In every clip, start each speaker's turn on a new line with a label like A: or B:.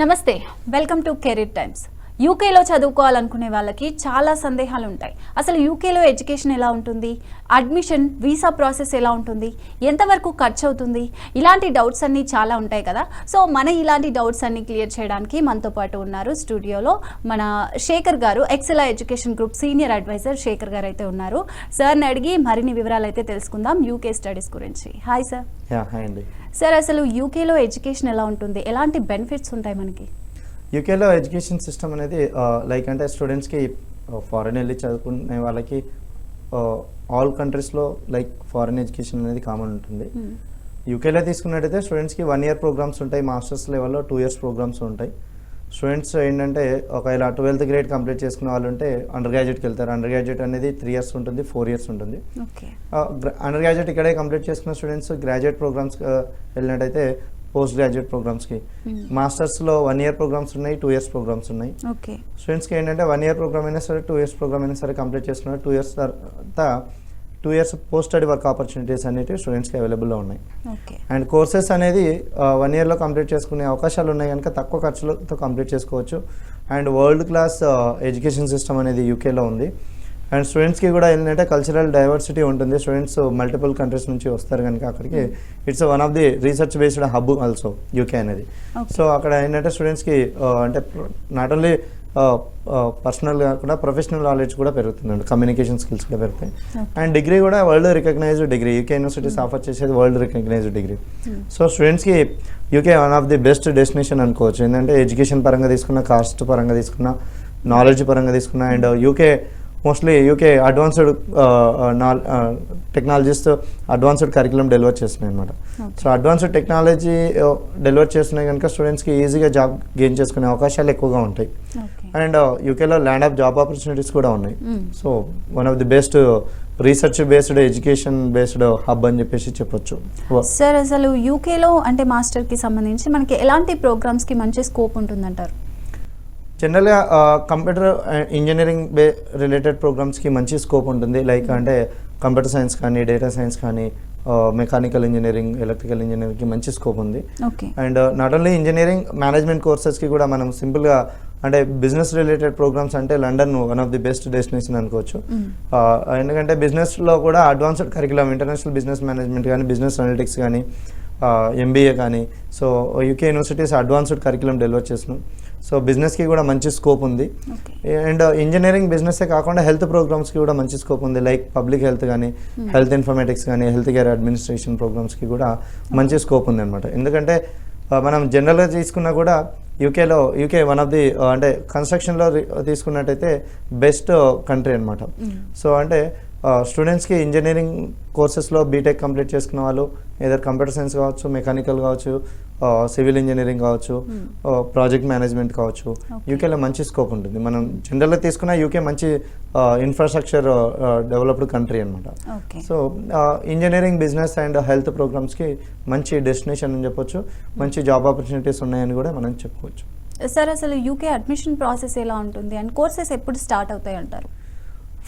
A: నమస్తే, welcome to career times. యూకేలో చదువుకోవాలనుకునే వాళ్ళకి చాలా సందేహాలు ఉంటాయి. అసలు యూకేలో ఎడ్యుకేషన్ ఎలా ఉంటుంది, అడ్మిషన్ వీసా ప్రాసెస్ ఎలా ఉంటుంది, ఎంతవరకు ఖర్చు అవుతుంది, ఇలాంటి డౌట్స్ అన్నీ చాలా ఉంటాయి కదా. సో ఇలాంటి డౌట్స్ అన్ని క్లియర్ చేయడానికి మనతో పాటు ఉన్నారు స్టూడియోలో మన Shekhar garu, Excela education group senior advisor Shekhar garu అయితే ఉన్నారు. సార్ని అడిగి మరిన్ని వివరాలు అయితే తెలుసుకుందాం యూకే స్టడీస్ గురించి. Hi sir.
B: హాయ్ అండి.
A: సార్, అసలు యూకేలో ఎడ్యుకేషన్ ఎలా ఉంటుంది, ఎలాంటి బెనిఫిట్స్ ఉంటాయి మనకి?
B: యూకేలో ఎడ్యుకేషన్ సిస్టమ్ అనేది లైక్ అంటే స్టూడెంట్స్కి ఫారెన్ వెళ్ళి చదువుకునే వాళ్ళకి ఆల్ కంట్రీస్లో లైక్ ఫారెన్ ఎడ్యుకేషన్ అనేది కామన్ ఉంటుంది. యూకేలో తీసుకున్నట్టయితే స్టూడెంట్స్కి 1 year ప్రోగ్రామ్స్ ఉంటాయి, మాస్టర్స్ లెవెల్లో 2 years ప్రోగ్రామ్స్ ఉంటాయి. స్టూడెంట్స్ ఏంటంటే ఒకవేళ 12th grade కంప్లీట్ చేసుకునే వాళ్ళు ఉంటే అండర్ గ్రాడ్యుయేట్కి వెళ్తారు. అండర్ గ్రాడ్యుయేట్ అనేది 3 years ఉంటుంది, 4 years ఉంటుంది. అండర్ గ్రాడ్యుయేట్ ఇక్కడే కంప్లీట్ చేసుకున్న స్టూడెంట్స్ గ్రాడ్యుయేట్ ప్రోగ్రామ్స్ వెళ్ళినట్టయితే పోస్ట్ గ్రాడ్యుయేట్ ప్రోగ్రామ్స్కి మాస్టర్స్లో 1 year ప్రోగ్రామ్స్ ఉన్నాయి, 2 years ప్రోగ్రామ్స్ ఉన్నాయి. స్టూడెంట్స్కి ఏంటంటే 1 year ప్రోగ్రామ్ అయినా సరే 2 years ప్రోగ్రామ్ అయినా సరే కంప్లీట్ చేసుకున్నారు. 2 years తర్వాత 2 years post study work opportunities అనేవి స్టూడెంట్స్కి అవైలబుల్లో ఉన్నాయి. అండ్ కోర్సెస్ అనేది 1 yearలో కంప్లీట్ చేసుకునే అవకాశాలు ఉన్నాయి కనుక తక్కువ ఖర్చులతో కంప్లీట్ చేసుకోవచ్చు. And world class education system అనేది యూకేలో ఉంది. అండ్ స్టూడెంట్స్కి కూడా ఏంటంటే కల్చరల్ డైవర్సిటీ ఉంటుంది. స్టూడెంట్స్ మల్టిపుల్ కంట్రీస్ నుంచి వస్తారు కనుక అక్కడికి it's one of the research based hub also UK అనేది. సో అక్కడ ఏంటంటే స్టూడెంట్స్కి అంటే నాట్ ఓన్లీ పర్సనల్గా కూడా ప్రొఫెషనల్ నాలెడ్జ్ కూడా పెరుగుతుంది, కమ్యూనికేషన్ స్కిల్స్ కూడా పెరుగుతాయి. అండ్ డిగ్రీ కూడా world recognised degree, UK universities offer చేసేది వరల్డ్ రికగ్నైజ్డ్ డిగ్రీ. సో స్టూడెంట్స్కి UK one of the best destination అనుకోవచ్చు. ఏంటంటే ఎడ్యుకేషన్ పరంగా తీసుకున్న, కాస్ట్ పరంగా తీసుకున్న, నాలెడ్జ్ పరంగా తీసుకున్న. అండ్ మోస్ట్లీ యూకే అడ్వాన్స్డ్ టెక్నాలజీస్తో అడ్వాన్స్డ్ కరికులం డెలివర్ చేస్తున్నాయి అనమాట. సో అడ్వాన్స్డ్ టెక్నాలజీ డెలివర్ చేస్తున్నాయి కనుక స్టూడెంట్స్కి ఈజీగా జాబ్ గెయిన్ చేసుకునే అవకాశాలు ఎక్కువగా ఉంటాయి. అండ్ యూకేలో ల్యాండ్ ఆఫ్ జాబ్ ఆపర్చునిటీస్ కూడా ఉన్నాయి. So one of the best research based, education based hub అని చెప్పేసి చెప్పొచ్చు.
A: సార్, అసలు యూకేలో అంటే మాస్టర్కి సంబంధించి మనకి ఎలాంటి ప్రోగ్రామ్స్కి మంచి స్కోప్ ఉంటుందంటారు?
B: జనరల్గా కంప్యూటర్ ఇంజనీరింగ్ రిలేటెడ్ ప్రోగ్రామ్స్కి మంచి స్కోప్ ఉంటుంది. లైక్ అంటే కంప్యూటర్ సైన్స్ కానీ, డేటా సైన్స్ కానీ, మెకానికల్ ఇంజనీరింగ్, ఎలక్ట్రికల్ ఇంజనీరింగ్కి మంచి స్కోప్ ఉంది. And not only engineering, management కోర్సెస్కి కూడా మనం సింపుల్గా అంటే బిజినెస్ రిలేటెడ్ ప్రోగ్రామ్స్ అంటే London one of the best destination అనుకోవచ్చు. ఎందుకంటే బిజినెస్లో కూడా advanced curriculum, international business management కానీ, బిజినెస్ అనలిటిక్స్ కానీ, MBA కానీ, so UK universities advanced curriculum deliver చేస్తున్నాం. సో బిజినెస్కి కూడా మంచి స్కోప్ ఉంది. అండ్ ఇంజనీరింగ్ బిజినెస్సే కాకుండా హెల్త్ ప్రోగ్రామ్స్కి కూడా మంచి స్కోప్ ఉంది. లైక్ పబ్లిక్ హెల్త్ కానీ, హెల్త్ ఇన్ఫర్మేటిక్స్ కానీ, హెల్త్ కేర్ అడ్మినిస్ట్రేషన్ ప్రోగ్రామ్స్కి కూడా మంచి స్కోప్ ఉంది అనమాట. ఎందుకంటే మనం జనరల్గా తీసుకున్నా కూడా యూకే వన్ ఆఫ్ ది అంటే కన్స్ట్రక్షన్లో తీసుకున్నట్టయితే బెస్ట్ కంట్రీ అనమాట. సో అంటే స్టూడెంట్స్కి ఇంజనీరింగ్ కోర్సెస్లో బీటెక్ కంప్లీట్ చేసుకున్న వాళ్ళు ఏదర్ కంప్యూటర్ సైన్స్ కావచ్చు, మెకానికల్ కావచ్చు, సివిల్ ఇంజనీరింగ్ కావచ్చు, ప్రాజెక్ట్ మేనేజ్మెంట్ కావచ్చు, యూకేలో మంచి స్కోప్ ఉంటుంది. మనం జనరల్గా తీసుకున్న యూకే మంచి ఇన్ఫ్రాస్ట్రక్చర్ డెవలప్డ్ కంట్రీ అనమాట. So engineering, business and health ప్రోగ్రామ్స్కి మంచి డెస్టినేషన్ అని చెప్పొచ్చు. మంచి జాబ్ ఆపర్చునిటీస్ ఉన్నాయని కూడా మనం చెప్పుకోవచ్చు.
A: సార్, అసలు యూకే అడ్మిషన్ ప్రాసెస్ ఎలా ఉంటుంది అండ్ కోర్సెస్ ఎప్పుడు స్టార్ట్ అవుతాయి అంటారు?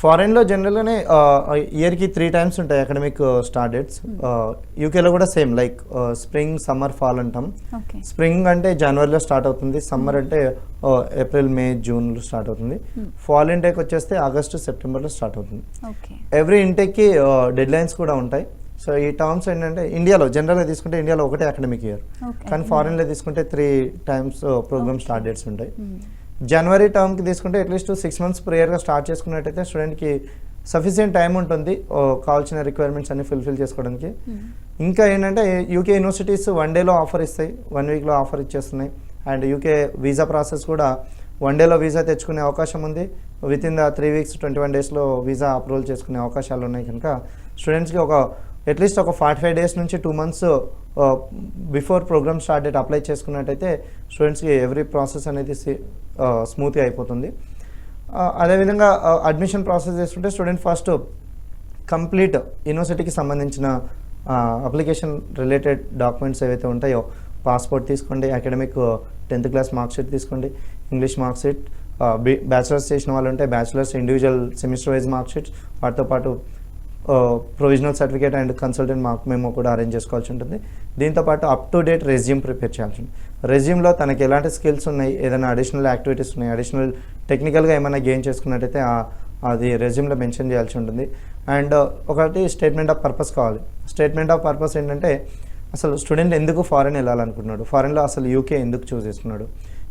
B: ఫారెన్లో జనరల్గానే ఇయర్కి 3 times ఉంటాయి అకాడమిక్ స్టార్ట్ డేట్స్. యూకేలో కూడా same like spring, summer, fall అంటాం. స్ప్రింగ్ అంటే జనవరిలో స్టార్ట్ అవుతుంది, సమ్మర్ అంటే ఏప్రిల్, మే, జూన్లో స్టార్ట్ అవుతుంది. ఫాల్ ఇంటేక్ వచ్చేస్తే ఆగస్టు, సెప్టెంబర్లో స్టార్ట్ అవుతుంది. ఎవ్రీ ఇంటేక్కి డెడ్ లైన్స్ కూడా ఉంటాయి. సో ఈ టర్మ్స్ ఏంటంటే ఇండియాలో జనరల్గా తీసుకుంటే ఇండియాలో ఒకటే అకాడమిక్ ఇయర్, కానీ ఫారెన్లో తీసుకుంటే 3 times ప్రోగ్రామ్ స్టార్ట్ డేట్స్ ఉంటాయి. జనవరి టర్మ్కి తీసుకుంటే అట్లీస్ట్ 6 months ప్రేయర్గా స్టార్ట్ చేసుకున్నట్టయితే స్టూడెంట్కి సఫిషియెంట్ టైం ఉంటుంది కావాల్సిన రిక్వైర్మెంట్స్ అన్ని ఫుల్ఫిల్ చేసుకోవడానికి. ఇంకా ఏంటంటే యూకే యూనివర్సిటీస్ 1 dayలో ఆఫర్ ఇస్తాయి, 1 weekలో ఆఫర్ ఇచ్చేస్తున్నాయి. అండ్ యూకే వీసా ప్రాసెస్ కూడా 1 dayలో వీసా తెచ్చుకునే అవకాశం ఉంది. విత్ ఇన్ ద 3 weeks 21 daysలో వీసా అప్రూవల్ చేసుకునే అవకాశాలు ఉన్నాయి కనుక స్టూడెంట్స్కి అట్లీస్ట్ ఒక 45 days నుంచి 2 months before programme start date apply చేసుకున్నట్టయితే స్టూడెంట్స్కి ఎవ్రీ ప్రాసెస్ అనేది స్మూత్గా అయిపోతుంది. అదేవిధంగా అడ్మిషన్ ప్రాసెస్ చేస్తుంటే స్టూడెంట్ ఫస్ట్ కంప్లీట్ యూనివర్సిటీకి సంబంధించిన అప్లికేషన్ రిలేటెడ్ డాక్యుమెంట్స్ ఏవైతే ఉంటాయో పాస్పోర్ట్ తీసుకోండి, అకాడమిక్ 10th class మార్క్షీట్ తీసుకోండి, ఇంగ్లీష్ మార్క్షీట్, బ్యాచిలర్స్ చేసిన వాళ్ళు ఉంటే bachelors individual semester wise marksheets, వాటితో పాటు provisional certificate and consultant mark memo కూడా అరేంజ్ చేసుకోవాల్సి ఉంటుంది. దీంతోపాటు up to date resume prepare చేయాల్సి ఉంటుంది. రెజ్యూమ్లో తనకి ఎలాంటి స్కిల్స్ ఉన్నాయి, ఏదైనా అడిషనల్ యాక్టివిటీస్ ఉన్నాయి, అడిషనల్ టెక్నికల్గా ఏమైనా గెయిన్ చేసుకున్నట్టయితే అది రెజ్యూమ్లో మెన్షన్ చేయాల్సి ఉంటుంది. అండ్ ఒకటి స్టేట్మెంట్ ఆఫ్ పర్పస్ కావాలి. స్టేట్మెంట్ ఆఫ్ పర్పస్ ఏంటంటే అసలు స్టూడెంట్ ఎందుకు ఫారెన్ వెళ్ళాలనుకుంటున్నాడు, ఫారెన్లో అసలు యూకే ఎందుకు చూస్ చేసుకున్నాడు,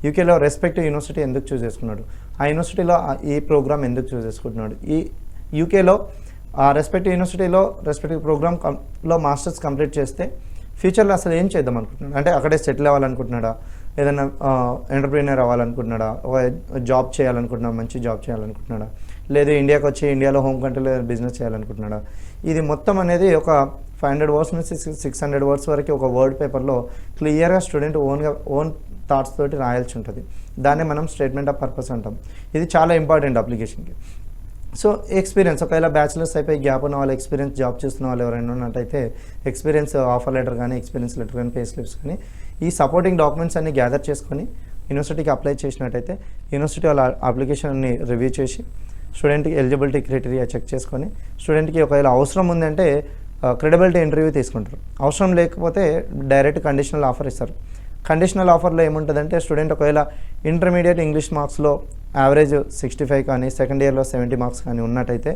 B: యూకేలో రెస్పెక్టివ్ యూనివర్సిటీ ఎందుకు చూస్ చేసుకున్నాడు, ఆ యూనివర్సిటీలో ఈ ప్రోగ్రామ్ ఎందుకు చూస్ చేసుకుంటున్నాడు, ఈ యూకేలో ఆ రెస్పెక్టివ్ యూనివర్సిటీలో రెస్పెక్టివ్ ప్రోగ్రామ్లో మాస్టర్స్ కంప్లీట్ చేస్తే ఫ్యూచర్లో అసలు ఏం చేద్దాం అనుకుంటున్నాడు, అంటే అక్కడే సెటిల్ అవ్వాలనుకుంటున్నాడా, ఏదైనా ఎంటర్ప్రీనర్ అవ్వాలనుకుంటున్నాడా, ఒక జాబ్ చేయాలనుకుంటున్నాడా, మంచి జాబ్ చేయాలనుకుంటున్నాడా, లేదు ఇండియాకి వచ్చి ఇండియాలో హోమ్ కంట్రీలో బిజినెస్ చేయాలనుకుంటున్నాడా. ఇది మొత్తం అనేది ఒక 500 వర్డ్స్ నుంచి 600 వర్డ్స్ వరకు ఒక వర్డ్ పేపర్లో క్లియర్గా స్టూడెంట్ ఓన్ థాట్స్ తోటి రాయాల్సి ఉంటుంది. దాన్ని మనం స్టేట్మెంట్ ఆఫ్ పర్పస్ అంటాం. ఇది చాలా ఇంపార్టెంట్ అప్లికేషన్కి. సో ఎక్స్పీరియన్స్, ఒకవేళ బ్యాచిలర్స్ అయిపోయి గ్యాప్ ఉన్న వాళ్ళు, ఎక్స్పీరియన్స్ జాబ్ చేస్తున్న వాళ్ళు ఎవరైనా ఉన్నట్టయితే ఎక్స్పీరియన్స్ ఆఫర్ లెటర్ కానీ, ఎక్స్పీరియన్స్ లెటర్ కానీ, పే స్లిప్స్ కానీ, ఈ సపోర్టింగ్ డాక్యుమెంట్స్ అన్ని గ్యాదర్ చేసుకొని యూనివర్సిటీకి అప్లై చేసినట్టయితే యూనివర్సిటీ వాళ్ళ అప్లికేషన్ని రివ్యూ చేసి స్టూడెంట్కి ఎలిజిబిలిటీ క్రైటీరియా చెక్ చేసుకొని స్టూడెంట్కి ఒకవేళ అవసరం ఉందంటే క్రెడిబిలిటీ ఇంటర్వ్యూ తీసుకుంటారు. అవసరం లేకపోతే డైరెక్ట్ కండిషనల్ ఆఫర్ ఇస్తారు. కండిషనల్ ఆఫర్లో ఏముంటుందంటే స్టూడెంట్ ఒకవేళ ఇంటర్మీడియట్ ఇంగ్లీష్ మార్క్స్లో యావరేజ్ 65 కానీ, సెకండ్ ఇయర్లో 70 మార్క్స్ కానీ ఉన్నట్టయితే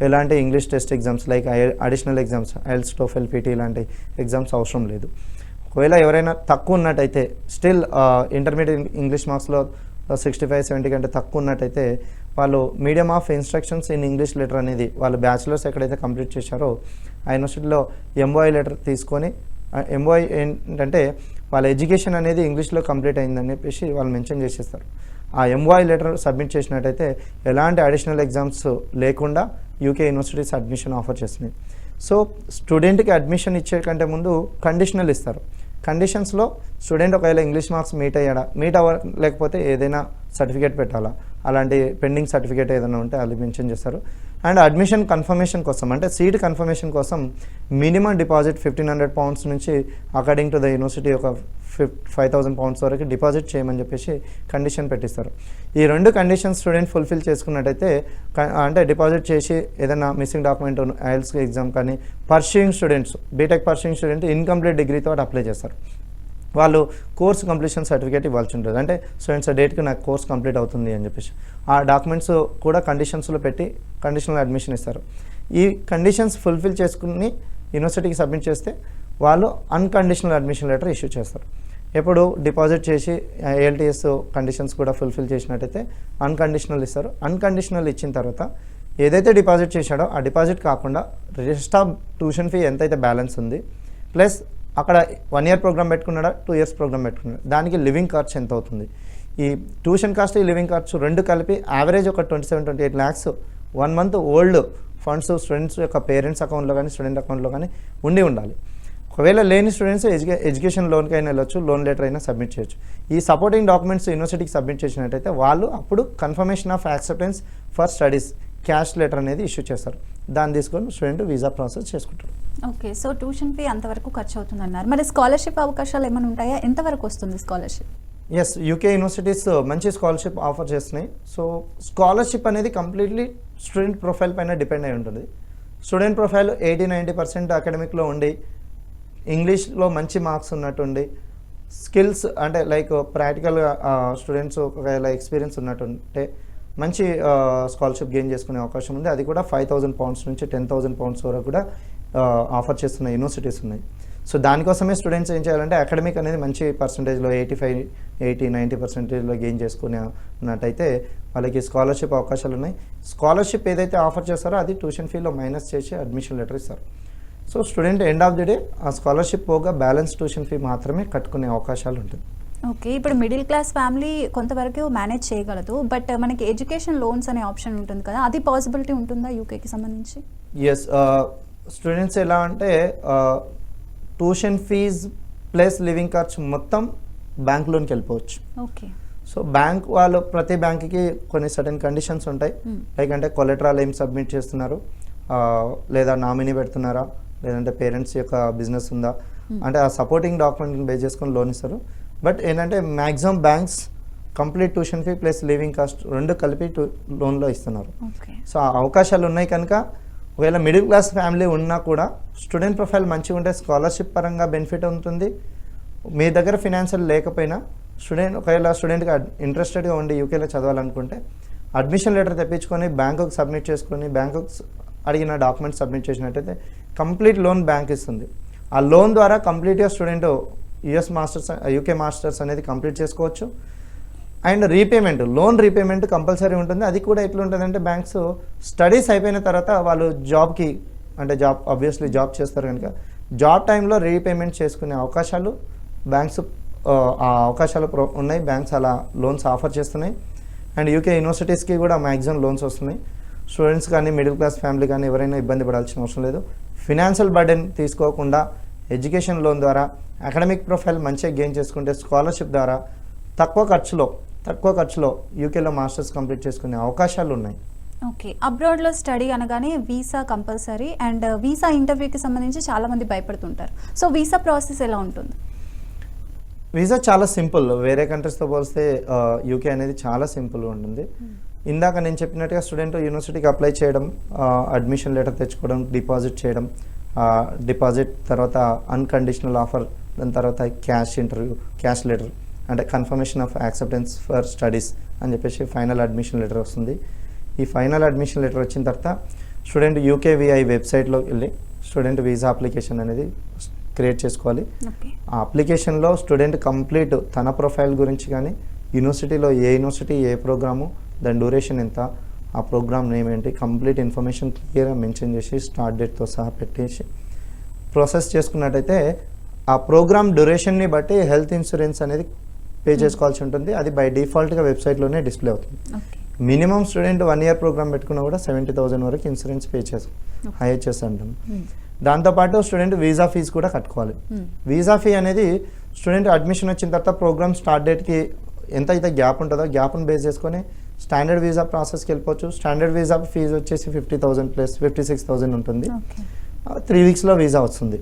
B: ఎలాంటి English test exams like additional exams IELTS, TOEFL, PT ఇలాంటి ఎగ్జామ్స్ అవసరం లేదు. ఒకవేళ ఎవరైనా తక్కువ ఉన్నట్టయితే స్టిల్ ఇంటర్మీడియట్ ఇంగ్లీష్ మార్క్స్లో 65-70 కంటే తక్కువ ఉన్నట్టయితే వాళ్ళు medium of instructions in English letter అనేది వాళ్ళు బ్యాచిలర్స్ ఎక్కడైతే కంప్లీట్ చేశారో ఆ యూనివర్సిటీలో ఎంఓఐ లెటర్ తీసుకొని, ఎంఓఐ ఏంటంటే వాళ్ళ ఎడ్యుకేషన్ అనేది ఇంగ్లీష్లో కంప్లీట్ అయిందని చెప్పేసి వాళ్ళు మెన్షన్ చేసేస్తారు. ఆ ఎంఓఐ లెటర్ సబ్మిట్ చేసినట్టయితే ఎలాంటి అడిషనల్ ఎగ్జామ్స్ లేకుండా యూకే యూనివర్సిటీస్ అడ్మిషన్ ఆఫర్ చేస్తున్నాయి. సో స్టూడెంట్కి అడ్మిషన్ ఇచ్చే కంటే ముందు కండిషనల్ ఇస్తారు. కండిషన్స్లో స్టూడెంట్ ఒకవేళ ఇంగ్లీష్ మార్క్స్ మీట్ లేకపోతే ఏదైనా సర్టిఫికేట్ పెట్టాలా, అలాంటి పెండింగ్ సర్టిఫికేట్ ఏదైనా ఉంటే అది మెన్షన్ చేస్తారు. అండ్ అడ్మిషన్ కన్ఫర్మేషన్ కోసం, అంటే సీట్ కన్ఫర్మేషన్ కోసం మినిమం డిపాజిట్ 1500 పౌండ్స్ నుంచి అకార్డింగ్ టు ద యూనివర్సిటీ ఒక 5000 పౌండ్స్ వరకు డిపాజిట్ చేయమని చెప్పేసి కండిషన్ పెట్టిస్తారు. ఈ రెండు కండిషన్స్ స్టూడెంట్ ఫుల్ఫిల్ చేసుకున్నట్టయితే, అంటే డిపాజిట్ చేసి ఏదైనా మిస్సింగ్ డాక్యుమెంట్ ఐఎల్స్ ఎగ్జామ్ కానీ, pursuing students, BTech pursuing student incomplete డిగ్రీతో అప్లై చేస్తారు. వాళ్ళు కోర్స్ కంప్లీషన్ సర్టిఫికేట్ ఇవ్వాల్సి ఉంటుంది. అంటే స్టూడెంట్స్ డేట్కి నాకు కోర్స్ కంప్లీట్ అవుతుంది అని చెప్పేసి ఆ డాక్యుమెంట్స్ కూడా కండిషన్స్లో పెట్టి కండిషనల్ అడ్మిషన్ ఇస్తారు. ఈ కండిషన్స్ ఫుల్ఫిల్ చేసుకుని యూనివర్సిటీకి సబ్మిట్ చేస్తే వాళ్ళు అన్కండిషనల్ అడ్మిషన్ లెటర్ ఇష్యూ చేస్తారు. ఎప్పుడు డిపాజిట్ చేసి ఏఎల్టీఎస్ కండిషన్స్ కూడా ఫుల్ఫిల్ చేసినట్టయితే అన్కండిషనల్ ఇస్తారు. అన్కండిషనల్ ఇచ్చిన తర్వాత ఏదైతే డిపాజిట్ చేశాడో ఆ డిపాజిట్ కాకుండా రెస్ట్ ఆఫ్ ట్యూషన్ ఫీ ఎంతైతే బ్యాలెన్స్ ఉంది, ప్లస్ అక్కడ 1 ఇయర్ ప్రోగ్రామ్ పెట్టుకున్నాడా, 2 ఇయర్స్ ప్రోగ్రామ్ పెట్టుకున్నాడా, దానికి లివింగ్ ఖర్చు ఎంత అవుతుంది, ఈ ట్యూషన్ కాస్ట్, ఈ లివింగ్ ఖర్చు రెండు కలిపి యావరేజ్ ఒక 27-28 lakhs 1 month old funds students యొక్క పేరెంట్స్ అకౌంట్లో కానీ, స్టూడెంట్ అకౌంట్లో కానీ ఉండాలి. ఒకవేళ లేని స్టూడెంట్స్ ఎడ్యుకేషన్ లోన్కి అయినా వెళ్ళొచ్చు, లోన్ లెటర్ అయినా సబ్మిట్ చేయొచ్చు. ఈ సపోర్టింగ్ డాక్యుమెంట్స్ యూనివర్సిటీకి సబ్మిట్ చేసినట్టయితే వాళ్ళు అప్పుడు confirmation of acceptance for studies cash letter అనేది ఇష్యూ చేస్తారు. దాన్ని తీసుకొని స్టూడెంట్ వీసా ప్రాసెస్ చేసుకుంటారు.
A: ఓకే, సో ట్యూషన్ ఫీ అంతవరకు ఖర్చు అవుతుంది అన్నారు. మరి స్కాలర్షిప్ అవకాశాలు ఏమైనా ఉంటాయా? ఎంతవరకు వస్తుంది స్కాలర్షిప్?
B: ఎస్, యూకే యూనివర్సిటీస్ మంచి స్కాలర్షిప్ ఆఫర్ చేస్తున్నాయి. సో స్కాలర్షిప్ అనేది కంప్లీట్లీ స్టూడెంట్ ప్రొఫైల్ పైన డిపెండ్ అయి ఉంటుంది. స్టూడెంట్ ప్రొఫైల్ 80-90% అకాడమిక్లో ఉండి, ఇంగ్లీష్లో మంచి మార్క్స్ ఉన్నట్టుండి, స్కిల్స్ అంటే లైక్ ప్రాక్టికల్గా స్టూడెంట్స్ ఒకవేళ ఎక్స్పీరియన్స్ ఉన్నట్టుంటే మంచి స్కాలర్షిప్ గెయిన్ చేసుకునే అవకాశం ఉంది. అది కూడా 5000 pounds నుంచి 10,000 pounds వరకు కూడా ఆఫర్ చేస్తున్న యూనివర్సిటీస్ ఉన్నాయి. సో దానికోసమే స్టూడెంట్స్ ఏం చేయాలంటే అకాడమిక్ అనేది మంచి పర్సంటేజ్లో 85-90% గెయిన్ చేసుకున్నట్టయితే వాళ్ళకి స్కాలర్షిప్ అవకాశాలు ఉన్నాయి. స్కాలర్షిప్ ఏదైతే ఆఫర్ చేస్తారో అది ట్యూషన్ ఫీలో మైనస్ చేసి అడ్మిషన్ లెటర్ ఇస్తారు. So student end of the day ఆ స్కాలర్షిప్ పోగా బ్యాలెన్స్ ట్యూషన్ ఫీ మాత్రమే కట్టుకునే అవకాశాలు ఉంటుంది.
A: ఓకే, ఇప్పుడు మిడిల్ క్లాస్ ఫ్యామిలీ కొంతవరకు మేనేజ్ చేయగలదు, బట్ మనకి ఎడ్యుకేషన్ లోన్స్ అనే ఆప్షన్ ఉంటుంది కదా, అది పాసిబిలిటీ ఉంటుందా యూకేకి సంబంధించి?
B: ఎస్, స్టూడెంట్స్ ఎలా అంటే ట్యూషన్ ఫీజ్ ప్లస్ లివింగ్ ఖర్చు మొత్తం బ్యాంక్ లోన్కి వెళ్ళిపోవచ్చు.
A: ఓకే,
B: సో బ్యాంక్ వాళ్ళు ప్రతి బ్యాంక్కి కొన్ని సర్టెన్ కండిషన్స్ ఉంటాయి. లైక్ అంటే కొలెటరల్ ఏం సబ్మిట్ చేస్తున్నారు, లేదా నామినీ పెడుతున్నారా, లేదంటే పేరెంట్స్ యొక్క బిజినెస్ ఉందా, అంటే ఆ సపోర్టింగ్ డాక్యుమెంట్ని బేస్ చేసుకొని లోన్ ఇస్తారు. బట్ ఏంటంటే maximum banks complete tuition fee plus living cost రెండు కలిపి లోన్లో ఇస్తున్నారు. సో ఆ అవకాశాలు ఉన్నాయి కనుక ఒకవేళ మిడిల్ క్లాస్ ఫ్యామిలీ ఉన్నా కూడా స్టూడెంట్ ప్రొఫైల్ మంచిగా ఉంటే స్కాలర్షిప్ పరంగా బెనిఫిట్ ఉంటుంది. మీ దగ్గర ఫినాన్షియల్ లేకపోయినా ఒకవేళ స్టూడెంట్గా ఇంట్రెస్టెడ్గా ఉండి యూకేలో చదవాలనుకుంటే అడ్మిషన్ లెటర్ తెప్పించుకొని బ్యాంకుకి సబ్మిట్ చేసుకొని బ్యాంకుకి అడిగిన డాక్యుమెంట్స్ సబ్మిట్ చేసినట్టయితే కంప్లీట్ లోన్ బ్యాంక్ ఇస్తుంది. ఆ లోన్ ద్వారా కంప్లీట్గా స్టూడెంట్ యూకే మాస్టర్స్ అనేది కంప్లీట్ చేసుకోవచ్చు. అండ్ లోన్ రీపేమెంట్ కంపల్సరీ ఉంటుంది. అది కూడా ఎట్లుంటుందంటే బ్యాంక్స్ స్టడీస్ అయిపోయిన తర్వాత వాళ్ళు ఆబ్వియస్లీ జాబ్ చేస్తారు కనుక జాబ్ టైంలో రీపేమెంట్ చేసుకునే అవకాశాలు బ్యాంక్స్ ఆ అవకాశాలు ఉన్నాయి. బ్యాంక్స్ అలా లోన్స్ ఆఫర్ చేస్తున్నాయి. అండ్ యూకే యూనివర్సిటీస్కి కూడా మ్యాక్సిమం లోన్స్ వస్తున్నాయి. స్టూడెంట్స్ కానీ మిడిల్ క్లాస్ ఫ్యామిలీ కానీ ఎవరైనా ఇబ్బంది పడాల్సిన అవసరం లేదు. ఫినాన్షియల్ బర్డెన్ తీసుకోకుండా ఎడ్యుకేషన్ లోన్ ద్వారా అకాడమిక్ ప్రొఫైల్ మంచిగా గెయిన్ చేసుకుంటే స్కాలర్షిప్ ద్వారా తక్కువ ఖర్చులో యూకేలో మాస్టర్స్ కంప్లీట్ చేసుకునే అవకాశాలు ఉన్నాయి.
A: ఓకే, అబ్రాడ్లో స్టడీ అనగానే వీసా కంపల్సరీ అండ్ వీసా ఇంటర్వ్యూకి సంబంధించి చాలామంది భయపడుతుంటారు. సో వీసా ప్రాసెస్ ఎలా ఉంటుంది?
B: వీసా చాలా సింపుల్. వేరే కంట్రీస్తో పోలిస్తే యూకే అనేది చాలా సింపుల్గా ఉంటుంది. ఇందాక నేను చెప్పినట్టుగా స్టూడెంట్ యూనివర్సిటీకి అప్లై చేయడం, అడ్మిషన్ లెటర్ తెచ్చుకోవడం, డిపాజిట్ చేయడం, డిపాజిట్ తర్వాత అన్కండిషనల్ ఆఫర్, దాని తర్వాత క్యాష్ లెటర్ అంటే confirmation of acceptance for studies అని చెప్పేసి ఫైనల్ అడ్మిషన్ లెటర్ వస్తుంది. ఈ ఫైనల్ అడ్మిషన్ లెటర్ వచ్చిన తర్వాత స్టూడెంట్ యూకేవిఐ వెబ్సైట్లోకి వెళ్ళి స్టూడెంట్ వీసా అప్లికేషన్ అనేది క్రియేట్ చేసుకోవాలి. ఆ అప్లికేషన్లో స్టూడెంట్ కంప్లీట్ తన ప్రొఫైల్ గురించి కానీ యూనివర్సిటీలో ఏ ప్రోగ్రాము, దాని డ్యూరేషన్ ఎంత, ఆ ప్రోగ్రామ్ నేమ్ ఏంటి, కంప్లీట్ ఇన్ఫర్మేషన్ క్లియర్గా మెన్షన్ చేసి స్టార్ట్ డేట్తో సహా పెట్టేసి ప్రాసెస్ చేసుకున్నట్టయితే ఆ ప్రోగ్రామ్ డ్యూరేషన్ని బట్టి హెల్త్ ఇన్సూరెన్స్ అనేది పే చేసుకోవాల్సి ఉంటుంది. అది బై డిఫాల్ట్గా వెబ్సైట్లోనే డిస్ప్లే అవుతుంది. మినిమం స్టూడెంట్ 1 year ప్రోగ్రామ్ పెట్టుకున్నా కూడా 70,000 వరకు ఇన్సూరెన్స్ పే హైహెచ్ఎస్ అంటాం. దాంతోపాటు స్టూడెంట్ వీసా ఫీజు కూడా కట్టుకోవాలి. వీసా ఫీ అనేది స్టూడెంట్ అడ్మిషన్ వచ్చిన తర్వాత ప్రోగ్రామ్ స్టార్ట్ డేట్కి ఎంత అయితే గ్యాప్ ఉంటుందో గ్యాప్ను బేస్ చేసుకొని స్టాండర్డ్ వీసా ప్రాసెస్కి వెళ్ళిపోవచ్చు. స్టాండర్డ్ వీసా ఫీజు వచ్చేసి 50,000 ప్లస్ 56,000 ఉంటుంది. 3 weeks వీసా వస్తుంది.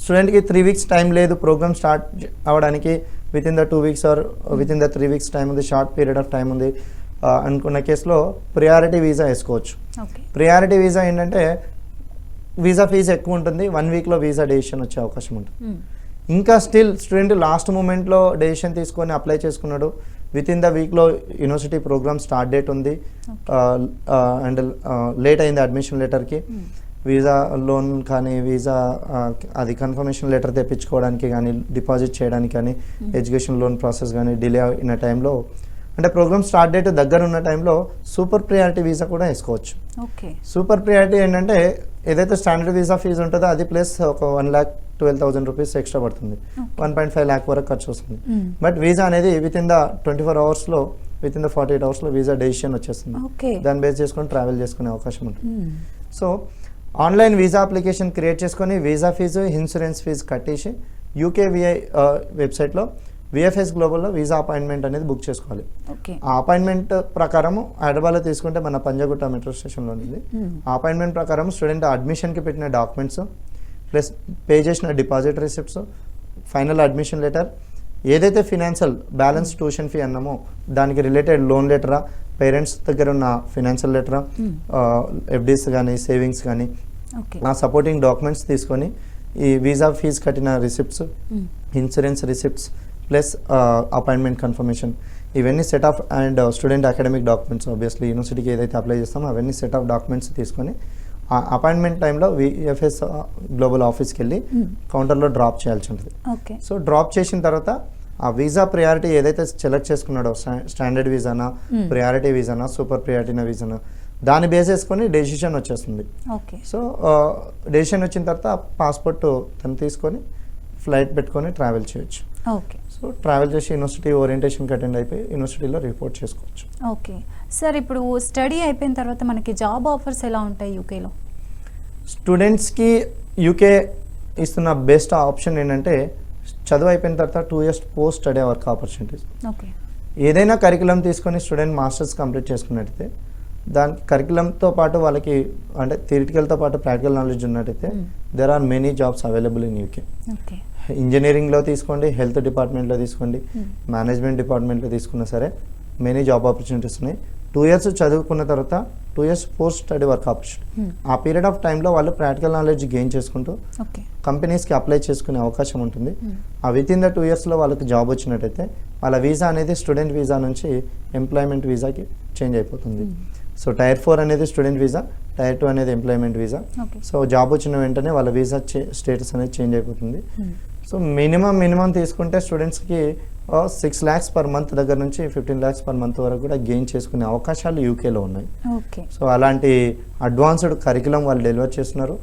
B: స్టూడెంట్కి 3 weeks టైం లేదు ప్రోగ్రామ్ స్టార్ట్ అవ్వడానికి, within the 2 weeks or within the 3 weeks time ఉంది, షార్ట్ పీరియడ్ ఆఫ్ టైం ఉంది అనుకున్న కేసులో ప్రియారిటీ వీసా వేసుకోవచ్చు. ప్రియారిటీ వీసా ఏంటంటే వీసా ఫీజు ఎక్కువ ఉంటుంది, 1 week వీసా డెసిషన్ వచ్చే అవకాశం ఉంటుంది. ఇంకా స్టిల్ స్టూడెంట్ లాస్ట్ మూమెంట్లో డెసిషన్ తీసుకొని అప్లై చేసుకున్నాడు, విత్ ఇన్ ద వీక్లో యూనివర్సిటీ ప్రోగ్రామ్ స్టార్ట్ డేట్ ఉంది అండ్ లేట్ అయింది అడ్మిషన్ లెటర్కి, వీసా లోన్ కానీ వీసా అది కన్ఫర్మేషన్ లెటర్ తెప్పించుకోవడానికి కానీ డిపాజిట్ చేయడానికి కానీ ఎడ్యుకేషన్ లోన్ ప్రాసెస్ కానీ డిలే అయిన టైంలో అంటే ప్రోగ్రామ్ స్టార్ట్ డేట్ దగ్గర ఉన్న టైంలో సూపర్ ప్రియారిటీ వీసా కూడా వేసుకోవచ్చు. సూపర్ ప్రియారిటీ ఏంటంటే ఏదైతే స్టాండర్డ్ వీసా ఫీజు ఉంటుందో అది ప్లస్ ఒక 1,12,000 రూపీస్ ఎక్స్ట్రా పడుతుంది, 1.5 lakh వరకు ఖర్చు వస్తుంది. బట్ వీసా అనేది with in the 24 hours with in the 48 hours visa decision వచ్చేస్తుంది. దాన్ని బేస్ చేసుకొని ట్రావెల్ చేసుకునే అవకాశం ఉంటుంది. So online visa application create చేసుకొని వీసా ఫీజు ఇన్సూరెన్స్ ఫీజు కట్టేసి యూకేవిఐ వెబ్సైట్లో విఎఫ్ఎస్ గ్లోబల్లో వీసా అపాయింట్మెంట్ అనేది బుక్ చేసుకోవాలి. ఆ అపాయింట్మెంట్ ప్రకారం హైదరాబాద్లో తీసుకుంటే మన పంజాగుట్ట మెట్రో స్టేషన్లో ఉంది. ఆ అపాయింట్మెంట్ ప్రకారం స్టూడెంట్ అడ్మిషన్కి పెట్టిన డాక్యుమెంట్స్ ప్లస్ పే చేసిన deposit receipts, final admission letter, ఏదైతే ఫినాన్షియల్ బ్యాలెన్స్ ట్యూషన్ ఫీ అన్నామో దానికి రిలేటెడ్ లోన్ లెటరా, పేరెంట్స్ దగ్గర ఉన్న ఫినాన్షియల్ లెటరా, ఎఫ్డీస్ కానీ సేవింగ్స్ కానీ ఆ సపోర్టింగ్ డాక్యుమెంట్స్ తీసుకొని ఈ వీసా ఫీజు కట్టిన receipts, insurance receipts plus appointment confirmation, ఇవన్నీ set of and student academic documents obviously యూనివర్సిటీకి ఏదైతే అప్లై చేస్తామో అవన్నీ సెట్ ఆఫ్ డాక్యుమెంట్స్ తీసుకొని ఆ అపాయింట్మెంట్ టైంలో విఎఫ్ఎస్ గ్లోబల్ ఆఫీస్కి వెళ్ళి కౌంటర్లో డ్రాప్ చేయాల్సి ఉంటుంది. సో డ్రాప్ చేసిన తర్వాత ఆ వీసా ప్రియారిటీ ఏదైతే సెలెక్ట్ చేసుకున్నాడో స్టాండర్డ్ వీసానా, ప్రియారిటీ వీసానా, సూపర్ ప్రియారిటీనా వీసానా, దాన్ని బేస్ చేసుకొని డెసిషన్ వచ్చేస్తుంది. సో డెసిషన్ వచ్చిన తర్వాత పాస్పోర్ట్ తను తీసుకొని ఫ్లైట్ పెట్టుకొని ట్రావెల్ చేయొచ్చు. సో ట్రావెల్ చేసి యూనివర్సిటీ ఓరియంటేషన్కి అటెండ్ అయిపోయి యూనివర్సిటీలో రిపోర్ట్ చేసుకోవచ్చు.
A: ఓకే సార్, ఇప్పుడు స్టడీ అయిపోయిన తర్వాత మనకి జాబ్ ఆఫర్స్ ఎలా ఉంటాయి యూకేలో?
B: స్టూడెంట్స్కి యూకే ఇస్తున్న బెస్ట్ ఆప్షన్ ఏంటంటే చదువు అయిపోయిన తర్వాత 2 years post study work opportunities. ఏదైనా కరికులం తీసుకొని స్టూడెంట్ మాస్టర్స్ కంప్లీట్ చేసుకున్నట్టయితే దాని కరికులంతో పాటు వాళ్ళకి అంటే థియరిటికల్తో పాటు ప్రాక్టికల్ నాలెడ్జ్ ఉన్నట్టయితే there are many jobs available in UK. ఇంజనీరింగ్లో తీసుకోండి, హెల్త్ డిపార్ట్మెంట్లో తీసుకోండి, మేనేజ్మెంట్ డిపార్ట్మెంట్లో తీసుకున్నా సరే మెనీ జాబ్ ఆపర్చునిటీస్ ఉన్నాయి. 2 years చదువుకున్న తర్వాత 2 years post study work opportunity. ఆ పీరియడ్ ఆఫ్ టైంలో వాళ్ళు ప్రాక్టికల్ నాలెడ్జ్ గెయిన్ చేసుకుంటూ
A: ఓకే.
B: కంపెనీస్కి అప్లై చేసుకునే అవకాశం ఉంటుంది. ఆ విత్ ఇన్ ద 2 yearsలో వాళ్ళకి జాబ్ వచ్చినట్టయితే వాళ్ళ వీసా అనేది స్టూడెంట్ వీసా నుంచి ఎంప్లాయ్మెంట్ వీసాకి చేంజ్ అయిపోతుంది. సో టైర్ 4 అనేది స్టూడెంట్ వీసా, టైర్ 2 అనేది employment visa.
A: Okay.
B: So job వచ్చిన వెంటనే వాళ్ళ వీసా స్టేటస్ అనేది చేంజ్ అయిపోతుంది. సో మినిమం తీసుకుంటే స్టూడెంట్స్కి 6 lakhs per month దగ్గర నుంచి 15 lakhs per month వరకు కూడా గెయిన్ చేసుకునే అవకాశాలు యూకేలో ఉన్నాయి.
A: ఓకే.
B: సో అలాంటి అడ్వాన్స్డ్ కరికులం వాళ్ళు డెలివర్ చేస్తున్నారు.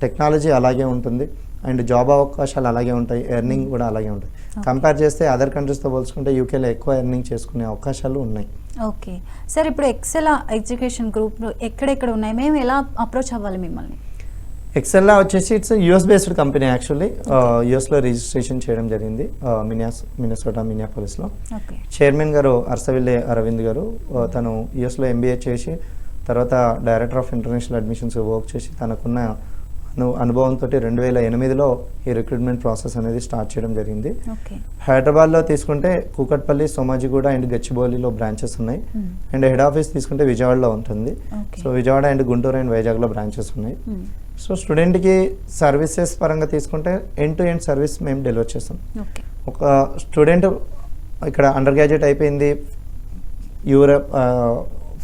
B: టెక్నాలజీ అలాగే ఉంటుంది అండ్ జాబ్ అవకాశాలు అలాగే ఉంటాయి, ఎర్నింగ్ కూడా అలాగే ఉంటాయి. కంపేర్ చేస్తే అదర్ కంట్రీస్తో పోల్చుకుంటే యూకేలో ఎక్కువ ఎర్నింగ్ చేసుకునే అవకాశాలు ఉన్నాయి.
A: ఓకే సార్, ఇప్పుడు ఎక్సెల్ ఎడ్యుకేషన్ గ్రూప్ ఎక్కడెక్కడ ఉన్నాయి, మేము ఎలా అప్రోచ్ అవ్వాలి మిమ్మల్ని?
B: ఎక్సెల్లా వచ్చేసి it's US based company. Actually యూఎస్లో రిజిస్ట్రేషన్ చేయడం జరిగింది మినసోటా మినియాపోలిస్లో. చైర్మన్ గారు అర్సవిల్లే అరవింద్ గారు, తను యూఎస్లో ఎంబీఏ చేసి తర్వాత director of international admissions work చేసి తనకున్న అనుభవంతో 2008లో ఈ రిక్రూట్మెంట్ ప్రాసెస్ అనేది స్టార్ట్ చేయడం జరిగింది. హైదరాబాద్లో తీసుకుంటే కూకట్పల్లి, సోమాజిగూడ అండ్ గచ్చిబౌలిలో బ్రాంచెస్ ఉన్నాయి. అండ్ హెడ్ ఆఫీస్ తీసుకుంటే విజయవాడలో ఉంటుంది. So Vijayawada and Guntur and వైజాగ్లో బ్రాంచెస్ ఉన్నాయి. సో స్టూడెంట్కి సర్వీసెస్ పరంగా తీసుకుంటే ఎండ్ టు ఎండ్ సర్వీస్ మేము డెలివర్ చేస్తాం. ఒక స్టూడెంట్ ఇక్కడ అండర్ గ్రాడ్యుయేట్ అయిపోయింది, యూరప్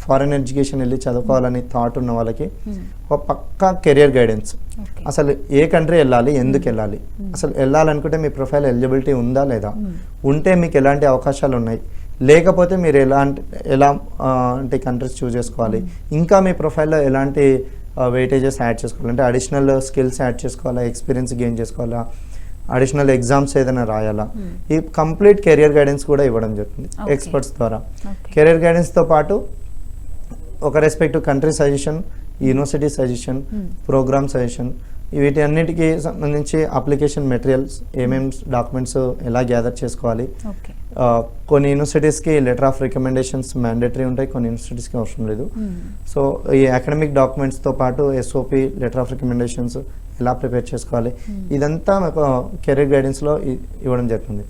B: ఫారెన్ ఎడ్యుకేషన్ వెళ్ళి చదువుకోవాలని థాట్ ఉన్న వాళ్ళకి ఒక పక్కా కెరియర్ గైడెన్స్. అసలు ఏ కంట్రీ వెళ్ళాలి, ఎందుకు వెళ్ళాలి, అసలు వెళ్ళాలనుకుంటే మీ ప్రొఫైల్ ఎలిజిబిలిటీ ఉందా లేదా, ఉంటే మీకు ఎలాంటి అవకాశాలు ఉన్నాయి, లేకపోతే మీరు ఎలాంటి కంట్రీస్ చూస్ చేసుకోవాలి, ఇంకా మీ ప్రొఫైల్లో ఎలాంటి వెయిటేజెస్ యాడ్ చేసుకోవాలి, అంటే అడిషనల్ స్కిల్స్ యాడ్ చేసుకోవాలా, ఎక్స్పీరియన్స్ గెయిన్ చేసుకోవాలా, అడిషనల్ ఎగ్జామ్స్ ఏదైనా రాయాలా, ఈ కంప్లీట్ కెరియర్ గైడెన్స్ కూడా ఇవ్వడం జరుగుతుంది ఎక్స్పర్ట్స్ ద్వారా. కెరియర్ గైడెన్స్తో పాటు ఒక respective country suggestion, university suggestion, programme suggestion, వీటి అన్నిటికీ సంబంధించి అప్లికేషన్ మెటీరియల్స్, ఏమేమి డాక్యుమెంట్స్ ఎలా గ్యాదర్ చేసుకోవాలి. కొన్ని యూనివర్సిటీస్కి లెటర్ ఆఫ్ రికమెండేషన్స్ మ్యాండేటరీ ఉంటాయి, కొన్ని యూనివర్సిటీస్కి అవసరం లేదు. సో ఈ అకాడమిక్ డాక్యుమెంట్స్తో పాటు ఎస్ఓపి, లెటర్ ఆఫ్ రికమెండేషన్స్ ఎలా ప్రిపేర్ చేసుకోవాలి, ఇదంతా మాకు కెరీర్ గైడెన్స్లో ఇవ్వడం జరుగుతుంది.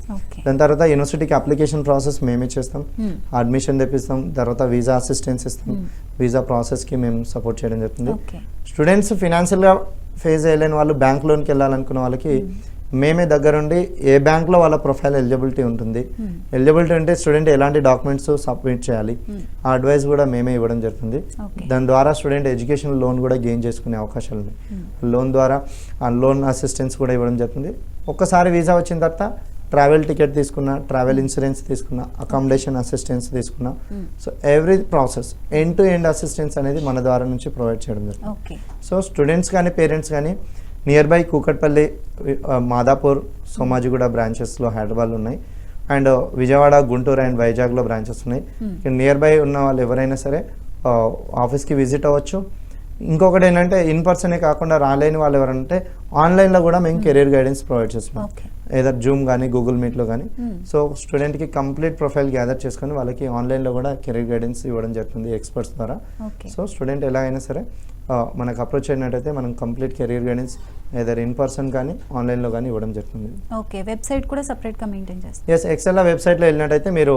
B: దాని తర్వాత యూనివర్సిటీకి అప్లికేషన్ ప్రాసెస్ మేమే చేస్తాం, అడ్మిషన్ తెప్పిస్తాం, తర్వాత వీసా అసిస్టెన్స్ ఇస్తాం, వీసా ప్రాసెస్కి మేము సపోర్ట్ చేయడం జరుగుతుంది. స్టూడెంట్స్ ఫినాన్షియల్గా ఫేస్ చేయలేని వాళ్ళు, బ్యాంక్ లోన్కి వెళ్ళాలనుకున్న వాళ్ళకి మేమే దగ్గరుండి ఏ బ్యాంక్లో వాళ్ళ ప్రొఫైల్ ఎలిజిబిలిటీ ఉంటుంది, ఎలిజిబిలిటీ ఉంటే స్టూడెంట్ ఎలాంటి డాక్యుమెంట్స్ సబ్మిట్ చేయాలి, ఆ అడ్వైస్ కూడా మేమే ఇవ్వడం జరుగుతుంది. దాని ద్వారా స్టూడెంట్ ఎడ్యుకేషన్ లోన్ కూడా గెయిన్ చేసుకునే అవకాశాలు ఉన్నాయి. లోన్ ద్వారా ఆ లోన్ అసిస్టెన్స్ కూడా ఇవ్వడం జరుగుతుంది. ఒక్కసారి వీసా వచ్చిన తర్వాత ట్రావెల్ టికెట్ తీసుకున్నా, ట్రావెల్ ఇన్సూరెన్స్ తీసుకున్నా, అకామిడేషన్ అసిస్టెన్స్ తీసుకున్నా, so every process end to end assistance అనేది మన ద్వారా నుంచి ప్రొవైడ్ చేయడం జరుగుతుంది. సో స్టూడెంట్స్ కానీ పేరెంట్స్ కానీ నియర్ బై కూకట్పల్లి, మాదాపూర్, సోమాజిగూడ బ్రాంచెస్లో హైదరాబాద్లో ఉన్నాయి. అండ్ విజయవాడ, గుంటూరు అండ్ వైజాగ్లో బ్రాంచెస్ ఉన్నాయి. నియర్ బై ఉన్న వాళ్ళు ఎవరైనా సరే ఆఫీస్కి విజిట్ అవ్వచ్చు. ఇంకొకటి ఏంటంటే ఇన్ పర్సనే కాకుండా రాలేని వాళ్ళు ఎవరంటే ఆన్లైన్లో కూడా మేము కెరీర్ గైడెన్స్ ప్రొవైడ్ చేస్తున్నాం, ఏదర్ జూమ్ కానీ గూగుల్ మీట్లో కానీ. సో స్టూడెంట్కి కంప్లీట్ ప్రొఫైల్ గ్యాదర్ చేసుకొని వాళ్ళకి ఆన్లైన్లో కూడా కెరీర్ గైడెన్స్ ఇవ్వడం జరుగుతుంది ఎక్స్పర్ట్స్ ద్వారా. సో స్టూడెంట్ ఎలా అయినా సరే మనకు అప్రోచ్ అయినట్టయితే మనం complete career guidance either in person కానీ ఆన్లైన్లో కానీ ఇవ్వడం జరుగుతుంది.
A: ఓకే, వెబ్సైట్ కూడా సపరేట్గా మెయింటైన్ చేస్తాం.
B: ఎస్, ఎక్సెల్ వెబ్సైట్లో వెళ్ళినట్టయితే మీరు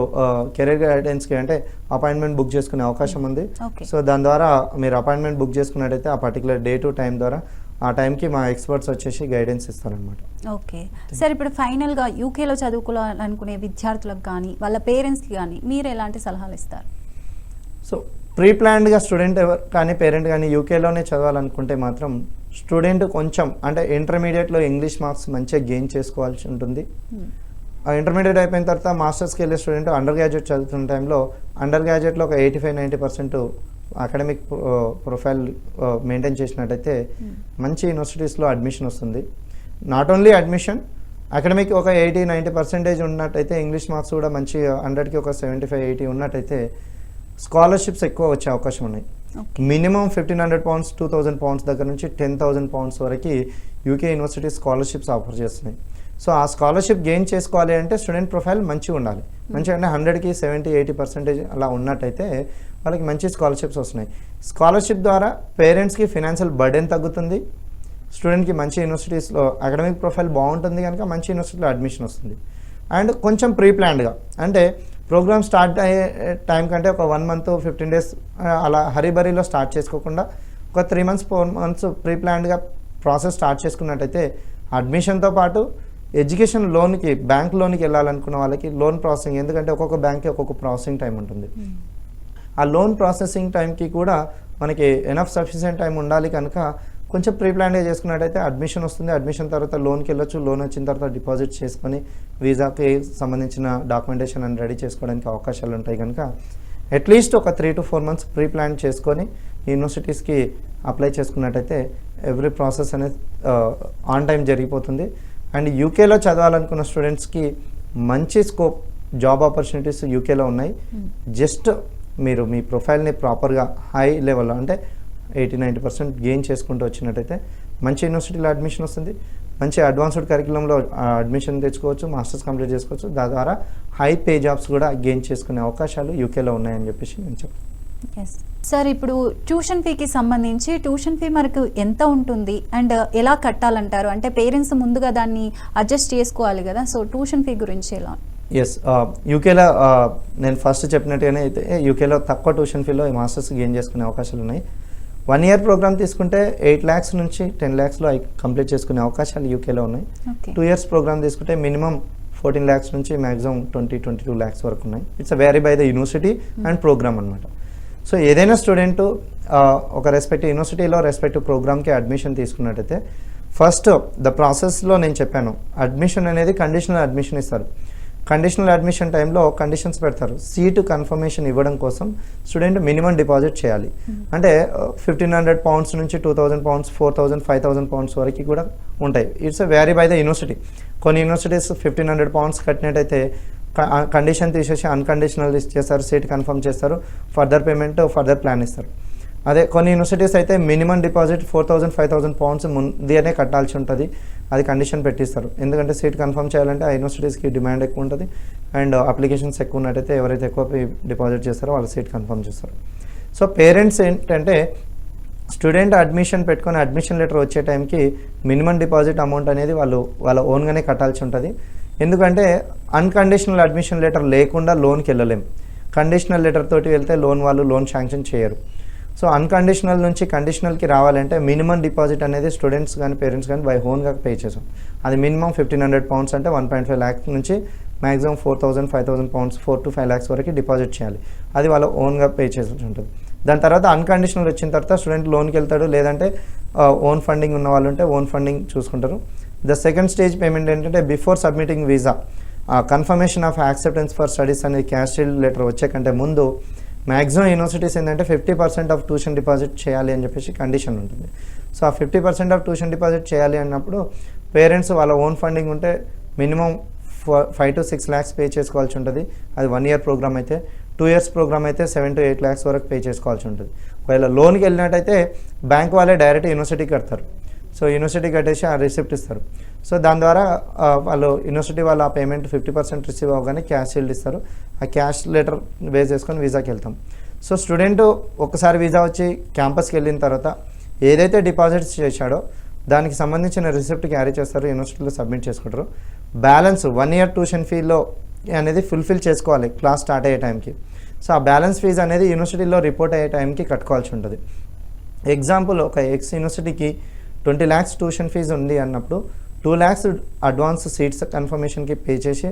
B: కెరీర్ గైడెన్స్కి అంటే అపాయింట్మెంట్ బుక్ చేసుకునే అవకాశం ఉంది. సో దాని ద్వారా మీరు అపాయింట్మెంట్ బుక్ చేసుకున్నట్టయితే ఆ పర్టికులర్ డే టు టైం ద్వారా ఆ టైంకి మా ఎక్స్పర్ట్స్ వచ్చేసి గైడెన్స్ ఇస్తారనమాట.
A: ఓకే సార్, ఇప్పుడు ఫైనల్గా యూకేలో చదువుకోవాలనుకునే విద్యార్థులకు కానీ వాళ్ళ పేరెంట్స్కి కానీ మీరు ఎలాంటి సలహాలు ఇస్తారు?
B: సో ప్రీ ప్లాన్డ్గా స్టూడెంట్ ఎవరు కానీ పేరెంట్ కానీ యూకేలోనే చదవాలనుకుంటే మాత్రం స్టూడెంట్ కొంచెం అంటే ఇంటర్మీడియట్లో ఇంగ్లీష్ మార్క్స్ మంచిగా గెయిన్ చేసుకోవాల్సి ఉంటుంది. ఇంటర్మీడియట్ అయిపోయిన తర్వాత మాస్టర్స్కి వెళ్ళే స్టూడెంట్ అండర్ గ్రాడ్యుయేట్ చదువుతున్న టైంలో అండర్ గ్రాడ్యుయేట్లో ఒక 85-90% అకాడమిక్ ప్రొఫైల్ మెయింటైన్ చేసినట్టయితే మంచి యూనివర్సిటీస్లో అడ్మిషన్ వస్తుంది. నాట్ ఓన్లీ అడ్మిషన్, అకాడమిక్ ఒక 80-90% ఉన్నట్టయితే ఇంగ్లీష్ మార్క్స్ కూడా మంచి 100కి ఒక 75-80 ఉన్నట్టయితే స్కాలర్షిప్స్ ఎక్కువ వచ్చే అవకాశం ఉన్నాయి. మినిమం 1,500 pounds, 2,000 pounds దగ్గర నుంచి 10,000 pounds వరకు యూకే యూనివర్సిటీ స్కాలర్షిప్స్ ఆఫర్ చేస్తున్నాయి. సో ఆ స్కాలర్షిప్ గెయిన్ చేసుకోవాలి అంటే స్టూడెంట్ ప్రొఫైల్ మంచిగా ఉండాలి. మంచిగా అంటే 100కి 70-80% అలా ఉన్నట్టయితే వాళ్ళకి మంచి స్కాలర్షిప్స్ వస్తున్నాయి. స్కాలర్షిప్ ద్వారా పేరెంట్స్కి ఫినాన్షియల్ బర్డెన్ తగ్గుతుంది, స్టూడెంట్కి మంచి యూనివర్సిటీస్లో అకాడమిక్ ప్రొఫైల్ బాగుంటుంది కనుక మంచి యూనివర్సిటీలో అడ్మిషన్ వస్తుంది. అండ్ కొంచెం ప్రీ ప్లాన్డ్గా అంటే ప్రోగ్రామ్ స్టార్ట్ అయ్యే టైం కంటే ఒక 1 month 15 days అలా హరీబరీలో స్టార్ట్ చేసుకోకుండా ఒక 3 months 4 months ప్రీ ప్లాన్డ్గా ప్రాసెస్ స్టార్ట్ చేసుకున్నట్టయితే అడ్మిషన్తో పాటు ఎడ్యుకేషన్ లోన్కి బ్యాంక్ లోన్కి వెళ్ళాలనుకున్న వాళ్ళకి లోన్ ప్రాసెసింగ్, ఎందుకంటే ఒక్కొక్క బ్యాంక్కి ఒక్కొక్క ప్రాసెసింగ్ టైం ఉంటుంది. ఆ లోన్ ప్రాసెసింగ్ టైంకి కూడా మనకి ఎనఫ్ సఫిషియెంట్ టైం ఉండాలి కనుక కొంచెం ప్రీ ప్లాన్గా చేసుకున్నట్టయితే అడ్మిషన్ వస్తుంది. అడ్మిషన్ తర్వాత లోన్కి వెళ్ళొచ్చు. లోన్ వచ్చిన తర్వాత డిపాజిట్ చేసుకొని వీసాకి సంబంధించిన డాక్యుమెంటేషన్ అని రెడీ చేసుకోవడానికి అవకాశాలు ఉంటాయి కనుక అట్లీస్ట్ ఒక 3 to 4 months ప్రీ ప్లాన్ చేసుకొని యూనివర్సిటీస్కి అప్లై చేసుకున్నట్టయితే ఎవ్రీ ప్రాసెస్ అనేది ఆన్ టైం జరిగిపోతుంది. అండ్ యూకేలో చదవాలనుకున్న స్టూడెంట్స్కి మంచి స్కోప్ జాబ్ ఆపర్చునిటీస్ యూకేలో ఉన్నాయి. జస్ట్ మీరు మీ ప్రొఫైల్ని ప్రాపర్గా హై లెవెల్లో అంటే 80-90% గెయిన్ చేసుకుంటూ వచ్చినట్టయితే మంచి యూనివర్సిటీలో అడ్మిషన్ వస్తుంది. మంచి అడ్వాన్స్డ్ కరికులంలో అడ్మిషన్ తెచ్చుకోవచ్చు, మాస్టర్స్ కంప్లీట్ చేసుకోవచ్చు. దాని ద్వారా హై పే జాబ్స్ కూడా గెయిన్ చేసుకునే అవకాశాలు యూకేలో ఉన్నాయని చెప్పేసి నేను చెప్తాను.
A: సార్, ఇప్పుడు ట్యూషన్ ఫీకి సంబంధించి ట్యూషన్ ఫీ మనకు ఎంత ఉంటుంది అండ్ ఎలా కట్టాలంటారు? అంటే పేరెంట్స్ ముందుగా దాన్ని అడ్జస్ట్ చేసుకోవాలి కదా, సో ట్యూషన్ ఫీ గురించి ఎలా?
B: ఎస్, యూకేలో నేను ఫస్ట్ చెప్పినట్టుగానే అయితే యూకేలో తక్కువ ట్యూషన్ ఫీలో మాస్టర్స్ గెయిన్ చేసుకునే అవకాశాలు ఉన్నాయి. 1 year ప్రోగ్రామ్ తీసుకుంటే 8 lakhs నుంచి 10 lakhsలో కంప్లీట్ చేసుకునే అవకాశాలు యూకేలో ఉన్నాయి. 2 years ప్రోగ్రామ్ తీసుకుంటే మినిమం 14 lakhs నుంచి మ్యాక్సిమం 20-22 lakhs వరకు ఉన్నాయి. It's vary by the university and programme అనమాట. సో ఏదైనా స్టూడెంట్ ఒక రెస్పెక్టివ్ యూనివర్సిటీలో రెస్పెక్టివ్ ప్రోగ్రామ్కి అడ్మిషన్ తీసుకున్నట్టయితే ఫస్ట్ ద ప్రాసెస్లో నేను చెప్పాను, అడ్మిషన్ అనేది కండిషనల్ అడ్మిషన్ ఇస్తారు. కండిషనల్ అడ్మిషన్ టైంలో కండిషన్స్ పెడతారు. సీటు కన్ఫర్మేషన్ ఇవ్వడం కోసం స్టూడెంట్ మినిమం డిపాజిట్ చేయాలి. అంటే 1,500 pounds నుంచి 2,000 pounds, 4,000, 5,000 pounds వరకు కూడా ఉంటాయి. It's vary by the university. కొన్ని యూనివర్సిటీస్ 1,500 pounds కట్టినట్టయితే కండిషన్ తీసేసి అన్కండిషనల్ చేస్తారు, సీట్ కన్ఫర్మ్ చేస్తారు, ఫర్దర్ పేమెంట్ ఫర్దర్ ప్లాన్ ఇస్తారు. అదే కొన్ని యూనివర్సిటీస్ అయితే మినిమం డిపాజిట్ 4,000, 5,000 pounds ముందే కట్టాల్సి ఉంటుంది. అది కండిషన్ పెట్టిస్తారు. ఎందుకంటే సీట్ కన్ఫర్మ్ చేయాలంటే ఆ యూనివర్సిటీస్కి డిమాండ్ ఎక్కువ ఉంటుంది అండ్ అప్లికేషన్స్ ఎక్కువ ఉన్నట్టయితే ఎవరైతే ఎక్కువ డిపాజిట్ చేస్తారో వాళ్ళు సీట్ కన్ఫర్మ్ చేస్తారు. సో పేరెంట్స్ ఏంటంటే స్టూడెంట్ అడ్మిషన్ పెట్టుకొని అడ్మిషన్ లెటర్ వచ్చే టైంకి మినిమం డిపాజిట్ అమౌంట్ అనేది వాళ్ళ ఓన్గానే కట్టాల్సి ఉంటుంది. ఎందుకంటే అన్కండిషనల్ అడ్మిషన్ లెటర్ లేకుండా లోన్కి వెళ్ళలేం. కండిషనల్ లెటర్ తోటి వెళ్తే వాళ్ళు లోన్ శాంక్షన్ చేయరు. సో అన్కండిషనల్ నుంచి కండిషనల్కి రావాలంటే మినిమం డిపాజిట్ అనేది స్టూడెంట్స్ కానీ పేరెంట్స్ కానీ బై ఓన్గా పే చేసాం. అది మినిమం 1,500 pounds అంటే 1.5 lakhs నుంచి మ్యాక్సిమం 4,000, 5,000 pounds 4 to 5 lakhs వరకు డిపాజిట్ చేయాలి. అది వాళ్ళ ఓన్గా పే చేసి ఉంటుంది. దాని తర్వాత అన్కండిషనల్ వచ్చిన తర్వాత స్టూడెంట్ లోన్కి వెళ్తాడు. లేదంటే ఓన్ ఫండింగ్ ఉన్న వాళ్ళు ఉంటే ఓన్ ఫండింగ్ చూసుకుంటారు. ద సెకండ్ స్టేజ్ పేమెంట్ ఏంటంటే before submitting visa confirmation of acceptance for studies అనేది క్యాష్ లెటర్ వచ్చే కంటే ముందు మ్యాక్సిమం యూనివర్సిటీస్ ఏంటంటే 50% ఆఫ్ ట్యూషన్ డిపాజిట్ చేయాలి అని చెప్పేసి కండిషన్ ఉంటుంది. సో ఆ 50% ఆఫ్ ట్యూషన్ డిపాజిట్ చేయాలి అన్నప్పుడు పేరెంట్స్ వాళ్ళ ఓన్ ఫండింగ్ ఉంటే మినిమం 5 to 6 lakhs పే చేసుకోవాల్సి ఉంటుంది. అది 1 year ప్రోగ్రామ్ అయితే. 2 years ప్రోగ్రామ్ అయితే 7 to 8 lakhs వరకు పే చేసుకోవాల్సి ఉంటుంది. ఒకవేళ లోన్కి వెళ్ళినట్టయితే బ్యాంక్ వాళ్ళే డైరెక్ట్ యూనివర్సిటీకి కడతారు. సో యూనివర్సిటీ కట్టేసి ఆ రిసిప్ట్ ఇస్తారు. సో దాని ద్వారా వాళ్ళు యూనివర్సిటీ వాళ్ళు ఆ పేమెంట్ 50% రిసీవ్ అవ్వగానే క్యాష్ షీల్డ్ ఇస్తారు. ఆ క్యాష్ లెటర్ బేస్ చేసుకొని వీసాకి వెళ్తాం. సో స్టూడెంట్ ఒకసారి వీసా వచ్చి క్యాంపస్కి వెళ్ళిన తర్వాత ఏదైతే డిపాజిట్స్ చేశాడో దానికి సంబంధించిన రిసిప్ట్ క్యారీ చేస్తారు, యూనివర్సిటీలో సబ్మిట్ చేసుకుంటారు. బ్యాలెన్స్ 1 year ట్యూషన్ ఫీలో అనేది ఫుల్ఫిల్ చేసుకోవాలి క్లాస్ స్టార్ట్ అయ్యే టైంకి. సో ఆ బ్యాలెన్స్ ఫీజు అనేది యూనివర్సిటీలో రిపోర్ట్ అయ్యే టైంకి కట్టుకోవాల్సి ఉంటుంది. ఎగ్జాంపుల్, ఒక యూనివర్సిటీకి 20 lakhs ట్యూషన్ ఫీజు ఉంది అన్నప్పుడు 2 lakhs అడ్వాన్స్ సీట్స్ కన్ఫర్మేషన్కి పే చేసి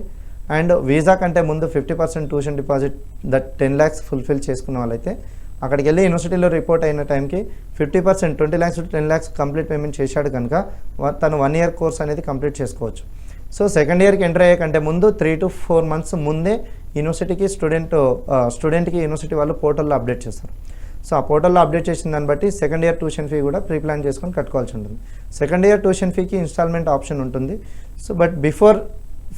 B: అండ్ వీసా కంటే ముందు 50% ట్యూషన్ డిపాజిట్ 10 lakhs ఫుల్ఫిల్ చేసుకున్న వాళ్ళైతే అక్కడికి వెళ్ళి యూనివర్సిటీలో రిపోర్ట్ అయిన టైంకి 50% 20 lakhs to 10 lakhs complete payment చేశాడు కనుక తను 1 year కోర్స్ అనేది కంప్లీట్ చేసుకోవచ్చు. సో సెకండ్ ఇయర్కి ఎంటర్ అయ్యే కంటే ముందు 3 to 4 months ముందే యూనివర్సిటీకి స్టూడెంట్కి యూనివర్సిటీ వాళ్ళు పోర్టల్లో అప్డేట్ చేస్తారు. సో ఆ పోర్టల్లో అప్డేట్ చేసిన దాన్ని బట్టి సెకండ్ ఇయర్ ట్యూషన్ ఫీ కూడా ప్రీ ప్లాన్ చేసుకొని కట్టుకోవాల్సి ఉంటుంది. సెకండ్ ఇయర్ ట్యూషన్ ఫీకి ఇన్స్టాల్మెంట్ ఆప్షన్ ఉంటుంది. So but before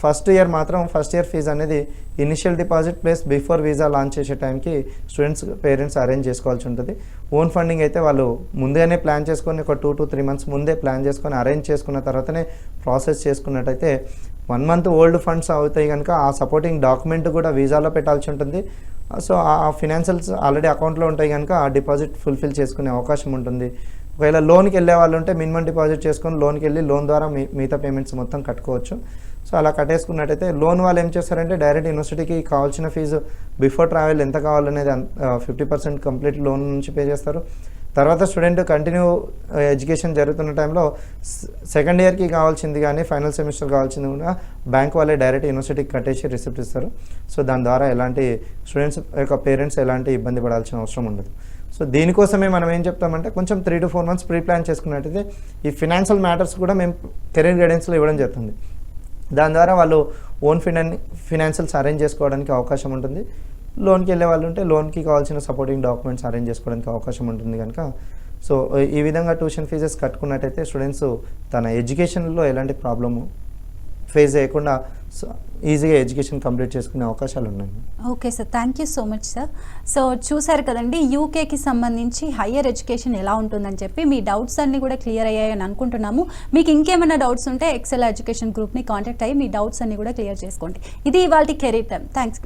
B: first year మాత్రం ఫస్ట్ ఇయర్ ఫీజు అనేది initial deposit plus before visa launch చేసే టైంకి స్టూడెంట్స్ పేరెంట్స్ అరేంజ్ చేసుకోవాల్సి ఉంటుంది. ఓన్ ఫండింగ్ అయితే వాళ్ళు ముందేనే ప్లాన్ చేసుకొని ఒక 2 to 3 months ముందే ప్లాన్ చేసుకొని అరేంజ్ చేసుకున్న తర్వాతనే ప్రాసెస్ చేసుకున్నట్టయితే 1 month ఓల్డ్ ఫండ్స్ అవుతాయి కనుక ఆ సపోర్టింగ్ డాక్యుమెంట్ కూడా వీసాలో పెట్టాల్సి ఉంటుంది. సో ఆ ఫినాన్షియల్స్ ఆల్రెడీ అకౌంట్లో ఉంటాయి కనుక ఆ డిపాజిట్ ఫుల్ఫిల్ చేసుకునే అవకాశం ఉంటుంది. ఒకవేళ లోన్కి వెళ్ళే వాళ్ళు ఉంటే మినిమం డిపాజిట్ చేసుకొని లోన్కి వెళ్ళి లోన్ ద్వారా మిగతా పేమెంట్స్ మొత్తం కట్టుకోవచ్చు. సో అలా కట్టేసుకున్నట్టయితే లోన్ వాళ్ళు ఏం చేస్తారంటే డైరెక్ట్ యూనివర్సిటీకి కావాల్సిన ఫీజు బిఫోర్ ట్రావెల్ ఎంత కావాలనేది 50% కంప్లీట్ లోన్ నుంచి పే చేస్తారు. తర్వాత స్టూడెంట్ కంటిన్యూ ఎడ్యుకేషన్ జరుగుతున్న టైంలో సెకండ్ ఇయర్కి కావాల్సింది కానీ ఫైనల్ సెమిస్టర్ కావాల్సింది కూడా బ్యాంక్ వాళ్ళే డైరెక్ట్ యూనివర్సిటీకి కట్టేసి రిసిప్ట్ ఇస్తారు. సో దాని ద్వారా ఎలాంటి స్టూడెంట్స్ యొక్క పేరెంట్స్ ఎలాంటి ఇబ్బంది పడాల్సిన అవసరం ఉండదు. సో దీనికోసమే మనం ఏం చెప్తామంటే కొంచెం 3 to 4 months ప్రీ ప్లాన్ చేసుకున్నట్టయితే ఈ ఫినాన్షియల్ మ్యాటర్స్ కూడా మేము కెరీర్ గైడెన్స్లో ఇవ్వడం జరుగుతుంది. దాని ద్వారా వాళ్ళు ఓన్ ఫినాన్షియల్స్ అరేంజ్ చేసుకోవడానికి అవకాశం ఉంటుంది. లోన్కి వెళ్ళే వాళ్ళు ఉంటే లోన్కి కావాల్సిన సపోర్టింగ్ డాక్యుమెంట్స్ అరేంజ్ చేసుకోవడానికి అవకాశం ఉంటుంది కనుక సో ఈ విధంగా ట్యూషన్ ఫీజెస్ కట్టుకున్నట్టయితే స్టూడెంట్స్ తన ఎడ్యుకేషన్లో ఎలాంటి ప్రాబ్లము ఫేస్ చేయకుండా ఈజీగా ఎడ్యుకేషన్ కంప్లీట్ చేసుకునే అవకాశాలు ఉన్నాయి.
A: Okay sir, thank you so much sir. So చూసారు కదండి యూకేకి సంబంధించి హయ్యర్ ఎడ్యుకేషన్ ఎలా ఉంటుందని చెప్పి మీ డౌట్స్ అన్నీ కూడా క్లియర్ అయ్యాయని అనుకుంటున్నాము. మీకు ఇంకేమైనా డౌట్స్ ఉంటే ఎక్సెల్ ఎడ్యుకేషన్ గ్రూప్ని కాంటాక్ట్ అయ్యి మీ డౌట్స్ అన్నీ కూడా క్లియర్ చేసుకోండి. ఇది ఇవాళ కెరీర్ టైం. థ్యాంక్స్.